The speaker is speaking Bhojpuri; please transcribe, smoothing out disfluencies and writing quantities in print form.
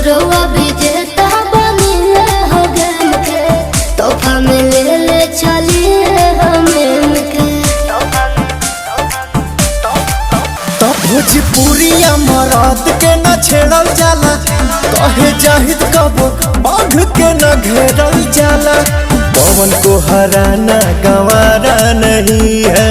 रोवा विजेता बनिए हो गेम के, तोहफा में ले चलिए हम के। तो भोजपुरिया मराद के न छेड़ल जाला, कहे जाहिद कबो बाघ के न घेरल जाला। पवन को हराना गंवारा नहीं है।